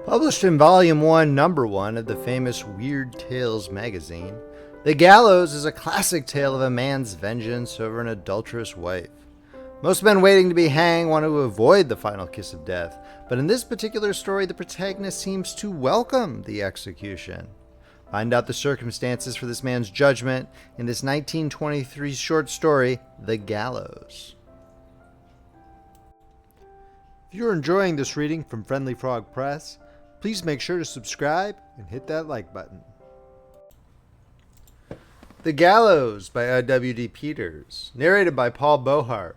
Published in Volume 1, Number 1 of the famous Weird Tales magazine, The Gallows is a classic tale of a man's vengeance over an adulterous wife. Most men waiting to be hanged want to avoid the final kiss of death, but in this particular story, the protagonist seems to welcome the execution. Find out the circumstances for this man's judgment in this 1923 short story, The Gallows. If you're enjoying this reading from Friendly Frog Press, please make sure to subscribe and hit that like button. The Gallows by I.W.D. Peters, narrated by Paul Beauheart.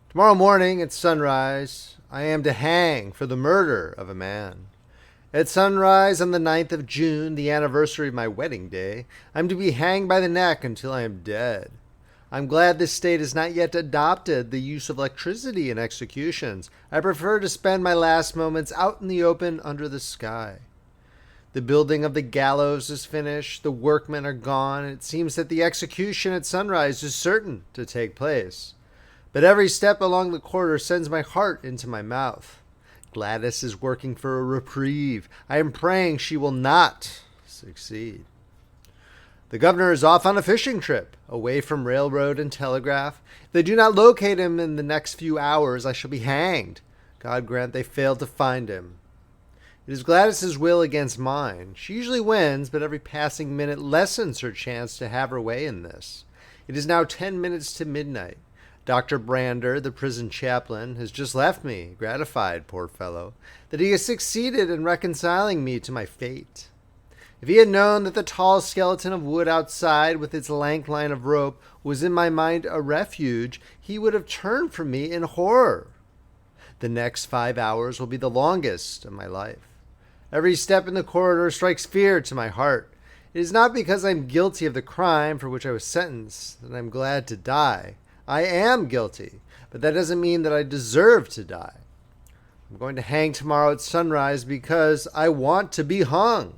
Tomorrow morning at sunrise, I am to hang for the murder of a man. At sunrise on the 9th of June, the anniversary of my wedding day, I'm to be hanged by the neck until I am dead. I'm glad this state has not yet adopted the use of electricity in executions. I prefer to spend my last moments out in the open under the sky. The building of the gallows is finished, the workmen are gone, and it seems that the execution at sunrise is certain to take place. But every step along the corridor sends my heart into my mouth. Gladys is working for a reprieve. I am praying she will not succeed. The governor is off on a fishing trip, away from railroad and telegraph. If they do not locate him in the next few hours, I shall be hanged. God grant they fail to find him. It is Gladys's will against mine. She usually wins, but every passing minute lessens her chance to have her way in this. It is now 10 minutes to midnight. Dr. Brander, the prison chaplain, has just left me, gratified, poor fellow, that he has succeeded in reconciling me to my fate. If he had known that the tall skeleton of wood outside with its lank line of rope was in my mind a refuge, he would have turned from me in horror. The next 5 hours will be the longest of my life. Every step in the corridor strikes fear to my heart. It is not because I am guilty of the crime for which I was sentenced that I am glad to die. I am guilty, but that doesn't mean that I deserve to die. I'm going to hang tomorrow at sunrise because I want to be hung.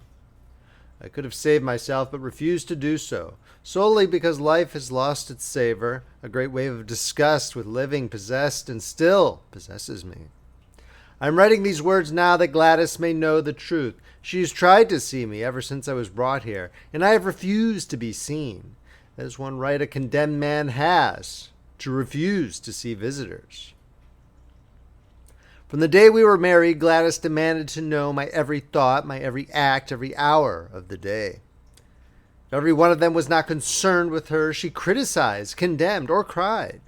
I could have saved myself, but refused to do so, solely because life has lost its savor. A great wave of disgust with living possessed and still possesses me. I am writing these words now that Gladys may know the truth. She has tried to see me ever since I was brought here, and I have refused to be seen. That is one right a condemned man has, to refuse to see visitors. From the day we were married, Gladys demanded to know my every thought, my every act, every hour of the day. Every one of them was not concerned with her. She criticized, condemned, or cried.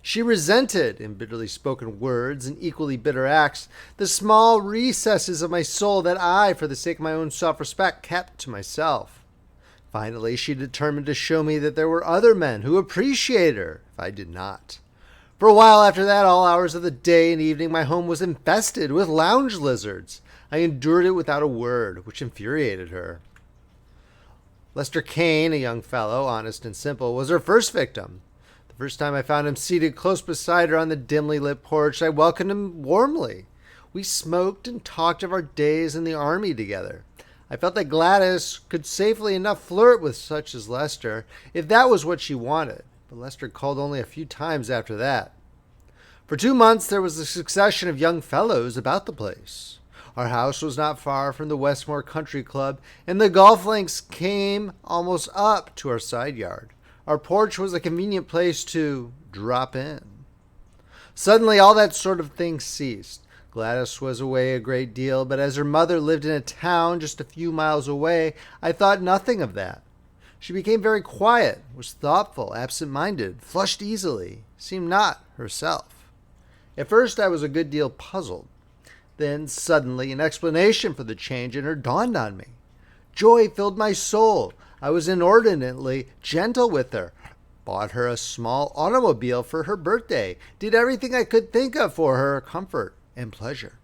She resented, in bitterly spoken words and equally bitter acts, the small recesses of my soul that I, for the sake of my own self-respect, kept to myself. Finally, she determined to show me that there were other men who appreciated her if I did not. For a while after that, all hours of the day and evening, my home was infested with lounge lizards. I endured it without a word, which infuriated her. Lester Kane, a young fellow, honest and simple, was her first victim. The first time I found him seated close beside her on the dimly lit porch, I welcomed him warmly. We smoked and talked of our days in the army together. I felt that Gladys could safely enough flirt with such as Lester, if that was what she wanted. But Lester called only a few times after that. For 2 months there was a succession of young fellows about the place. Our house was not far from the Westmore Country Club, and the golf links came almost up to our side yard. Our porch was a convenient place to drop in. Suddenly all that sort of thing ceased. Gladys was away a great deal, but as her mother lived in a town just a few miles away, I thought nothing of that. She became very quiet, was thoughtful, absent-minded, flushed easily, seemed not herself. At first I was a good deal puzzled. Then suddenly an explanation for the change in her dawned on me. Joy filled my soul. I was inordinately gentle with her, bought her a small automobile for her birthday, did everything I could think of for her comfort and pleasure.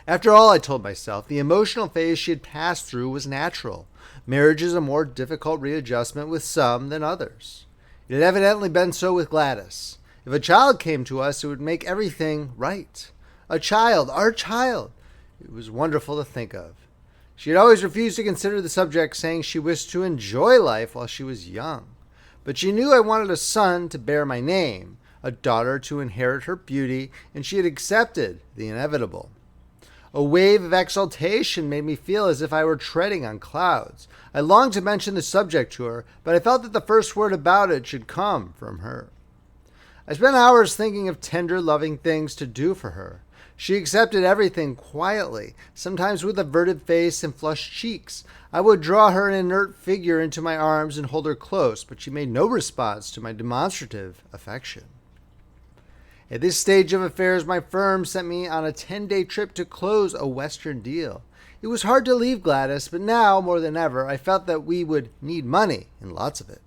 After all, I told myself, the emotional phase she had passed through was natural. Marriage is a more difficult readjustment with some than others. It had evidently been so with Gladys. If a child came to us, it would make everything right. A child, our child. It was wonderful to think of. She had always refused to consider the subject, saying she wished to enjoy life while she was young. But she knew I wanted a son to bear my name, a daughter to inherit her beauty, and she had accepted the inevitable. A wave of exultation made me feel as if I were treading on clouds. I longed to mention the subject to her, but I felt that the first word about it should come from her. I spent hours thinking of tender, loving things to do for her. She accepted everything quietly, sometimes with averted face and flushed cheeks. I would draw her an inert figure into my arms and hold her close, but she made no response to my demonstrative affection. At this stage of affairs, my firm sent me on a 10-day trip to close a Western deal. It was hard to leave Gladys, but now, more than ever, I felt that we would need money, and lots of it.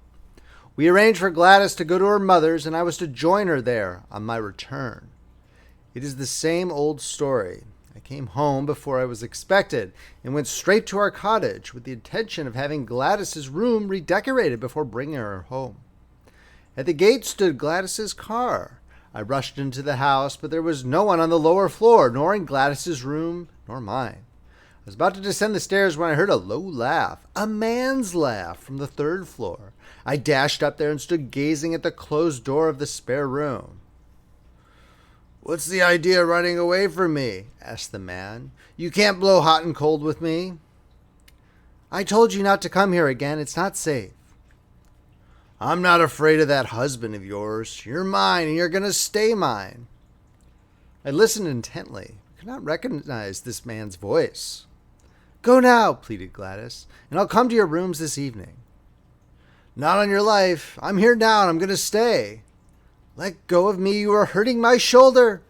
We arranged for Gladys to go to her mother's, and I was to join her there on my return. It is the same old story. I came home before I was expected and went straight to our cottage with the intention of having Gladys's room redecorated before bringing her home. At the gate stood Gladys's car. I rushed into the house, but there was no one on the lower floor, nor in Gladys's room, nor mine. I was about to descend the stairs when I heard a low laugh, a man's laugh, from the third floor. I dashed up there and stood gazing at the closed door of the spare room. "What's the idea of running away from me?" asked the man. "You can't blow hot and cold with me." "I told you not to come here again. It's not safe." "I'm not afraid of that husband of yours. You're mine, and you're going to stay mine." I listened intently. I could not recognize this man's voice. "Go now," pleaded Gladys, "and I'll come to your rooms this evening." "Not on your life. I'm here now, and I'm going to stay." "Let go of me. You are hurting my shoulder."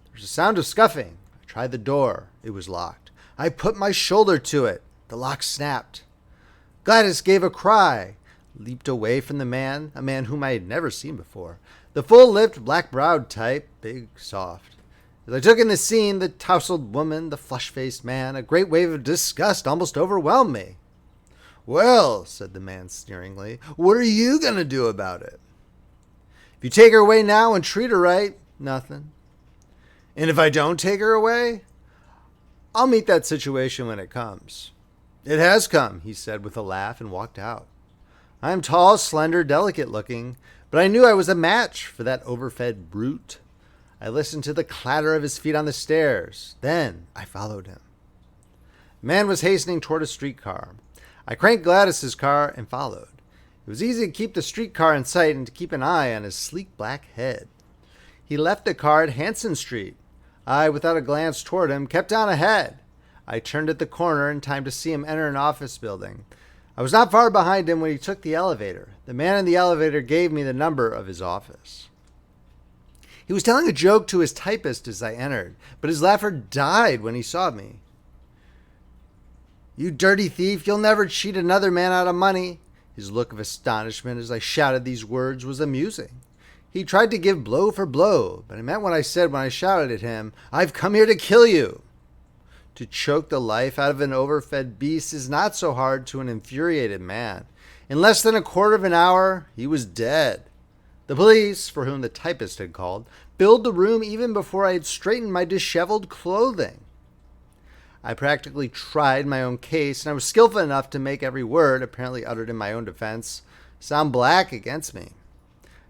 There was a sound of scuffing. I tried the door. It was locked. I put my shoulder to it. The lock snapped. Gladys gave a cry, leaped away from the man, a man whom I had never seen before. The full-lipped, black-browed type, big, soft. As I took in the scene, the tousled woman, the flush-faced man, a great wave of disgust almost overwhelmed me. "Well," said the man sneeringly, "what are you going to do about it?" "If you take her away now and treat her right, nothing." "And if I don't take her away?" "I'll meet that situation when it comes." "It has come," he said with a laugh, and walked out. I am tall, slender, delicate looking, but I knew I was a match for that overfed brute. I listened to the clatter of his feet on the stairs. Then I followed him. The man was hastening toward a streetcar. I cranked Gladys's car and followed. It was easy to keep the streetcar in sight and to keep an eye on his sleek black head. He left the car at Hanson Street. I, without a glance toward him, kept on ahead. I turned at the corner in time to see him enter an office building. I was not far behind him when he took the elevator. The man in the elevator gave me the number of his office. He was telling a joke to his typist as I entered, but his laughter died when he saw me. "You dirty thief, you'll never cheat another man out of money." His look of astonishment as I shouted these words was amusing. He tried to give blow for blow, but I meant what I said when I shouted at him, "I've come here to kill you." To choke the life out of an overfed beast is not so hard to an infuriated man. In less than a quarter of an hour, he was dead. The police, for whom the typist had called, filled the room even before I had straightened my disheveled clothing. I practically tried my own case, and I was skillful enough to make every word, apparently uttered in my own defense, sound black against me.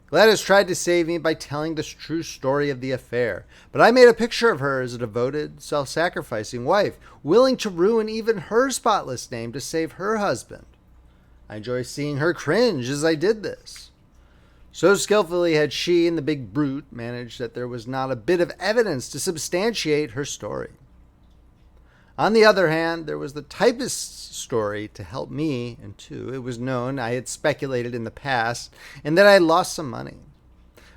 Gladys tried to save me by telling the true story of the affair, but I made a picture of her as a devoted, self-sacrificing wife, willing to ruin even her spotless name to save her husband. I enjoy seeing her cringe as I did this. So skillfully had she and the big brute managed that there was not a bit of evidence to substantiate her story. On the other hand, there was the typist's story to help me, and too, it was known I had speculated in the past and that I had lost some money.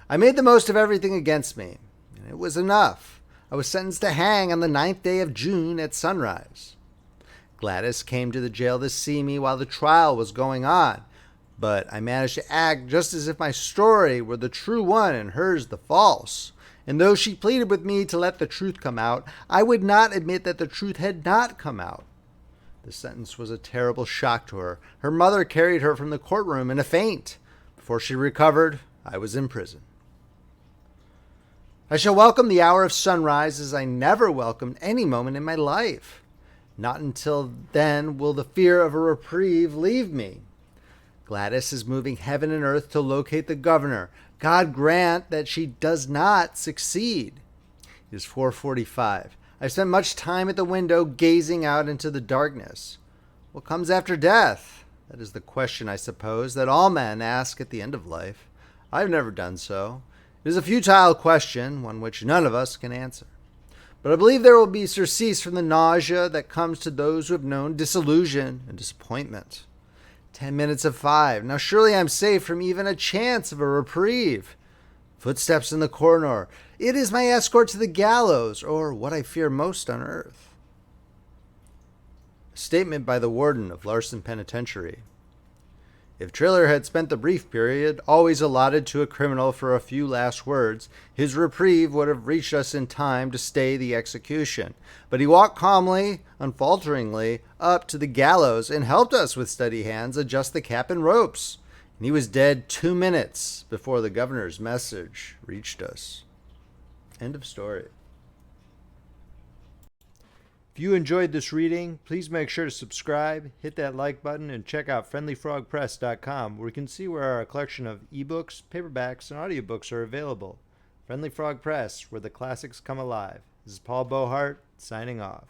I made the most of everything against me, and it was enough. I was sentenced to hang on the 9th day of June at sunrise. Gladys came to the jail to see me while the trial was going on, but I managed to act just as if my story were the true one and hers the false. And though she pleaded with me to let the truth come out, I would not admit that the truth had not come out. The sentence was a terrible shock to her. Her mother carried her from the courtroom in a faint. Before she recovered, I was in prison. I shall welcome the hour of sunrise as I never welcomed any moment in my life. Not until then will the fear of a reprieve leave me. Gladys is moving heaven and earth to locate the governor. God grant that she does not succeed. It is 4:45. I've spent much time at the window gazing out into the darkness. What comes after death? That is the question, I suppose, that all men ask at the end of life. I've never done so. It is a futile question, one which none of us can answer. But I believe there will be surcease from the nausea that comes to those who have known disillusion and disappointment. 10 minutes of 5. Now surely I'm safe from even a chance of a reprieve. Footsteps in the corridor. It is my escort to the gallows, or what I fear most on earth. A statement by the warden of Larson Penitentiary. If Triller had spent the brief period always allotted to a criminal for a few last words, his reprieve would have reached us in time to stay the execution. But he walked calmly, unfalteringly, up to the gallows and helped us with steady hands adjust the cap and ropes. And he was dead 2 minutes before the governor's message reached us. End of story. If you enjoyed this reading, please make sure to subscribe, hit that like button, and check out friendlyfrogpress.com, where you can see where our collection of eBooks, paperbacks, and audiobooks are available. Friendly Frog Press, where the classics come alive. This is Paul Beauheart, signing off.